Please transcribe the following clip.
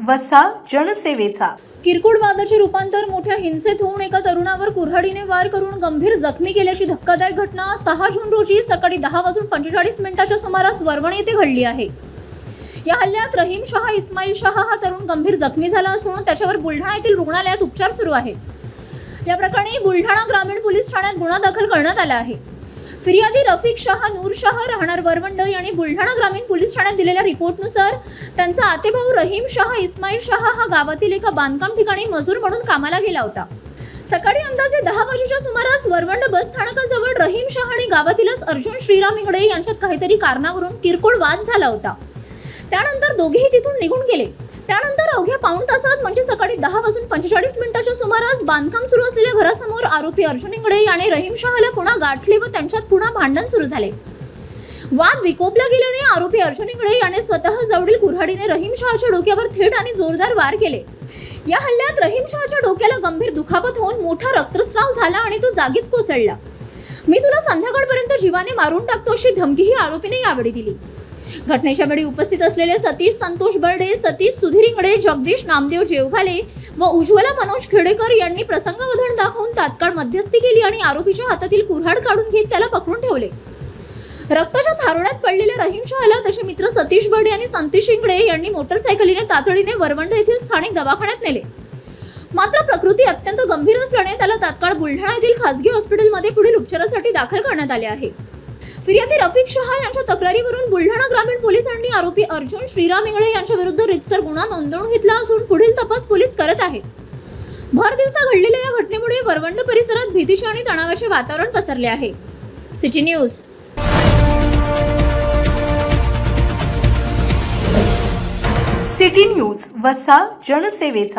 वसा जनसेवेचा. किरकोळ वादाचे रूपांतर मोठ्या हिंसेत होऊन एका तरुणावर कुऱ्हाडीने वार करून गंभीर जखमी केल्याची धक्कादायक घटना 6 जून रोजी सकाळी 10:45 सुमारास वरवणी येथे घडली आहे. या हल्ल्यात रहीम शाह इस्माईल शाह हा तरुण गंभीर जखमी झाला असून त्याच्यावर बुलढाणा येथील रुग्णालयात उपचार सुरू आहेत. या प्रकरणी बुलढाणा ग्रामीण पोलीस ठाण्यात गुन्हा दाखल करण्यात आला आहे. फिर्यादी रफिक शाह नूर शाह राहणार वरवंड यांनी बुलढाणा ग्रामीण पोलीस ठाण्यात दिलेल्या रिपोर्टनुसार त्यांचा आतेभाऊ रहीम शाह इस्माईल शाह हा गावातील एका बांधकाम ठिकाणी मजूर म्हणून कामाला गेला होता. सकाळी अंदाजे 10 वाजेच्या सुमारास वरवंड बस स्थानकाजवळ रहीम शाह आणि गावातीलच अर्जुन श्रीराम इंगडे यांच्यात काहीतरी कारणावरून किरकोळ वाद झाला होता. त्यानंतर दोघेही तिथून निघून गेले. त्यानंतर अवघ्या पाऊण तासात म्हणजे सकाळी 10:45 सुमारास बांधकाम सुरू असलेल्या घरासमोर आरोपी अर्जुन इंगडे याने रहीम शहाला पुन्हा गाठले व त्यांच्यात पुन्हा भांडण सुरू झाले. वाद विकोपला गेल्याने आरोपी अर्जुन इंगडे याने स्वतः जवळील कुऱ्हाडीने रहीम शहाच्या डोक्यावर थेट आणि जोरदार वार केले. या हल्ल्यात रहीम शहाच्या डोक्याला गंभीर दुखापत होऊन मोठा रक्तस्राव झाला आणि तो जागीच कोसळला. मी तुला संध्याकाळपर्यंत जीवाने मारून टाकतो अशी धमकीही आरोपीने यावेळी दिली. घटनेच्या वेळी उपस्थित असलेले सतीश संतोष बर्डे, सतीश सुधीर इंगडे, जगदीश नामदेव जेवघाले व उज्ज्वला मनोज खेडेकर यांनी प्रसंगवधान दाखवून तात्काळ मध्यस्थी केली आणि आरोपीच्या हातातील कुऱ्हाड काढून घेत त्याला पकडून ठेवले. रक्ताच्या थारोळ्यात पडलेल्या रहीम शहाला त्याचे मित्र सतीश बर्डे आणि संतोष इंगडे यांनी मोटरसायकलीने तातडीने वरवंड येथील स्थानिक दवाखान्यात नेले. मात्र प्रकृती अत्यंत गंभीर असल्याने त्याला तात्काळ बुलढाणा येथील खासगी हॉस्पिटलमध्ये पुढील उपचारासाठी दाखल करण्यात आले आहे. फिर्यादी रफिक शाह यांच्या तक्रारीवरून बुलढाणा ग्रामीण पोलिसांनी आरोपी अर्जुन श्रीराम इंगडे यांच्या विरुद्ध रितसर गुन्हा नोंदवून घेतला असून पुढील तपास पोलीस करत आहेत. भर दिवसा घडलेल्या या घटनेमुळे वरवंड परिसरात भीतीचे आणि तणावाचे वातावरण पसरले आहे. City news. सिटी न्यूज वसा जनसेवेचा.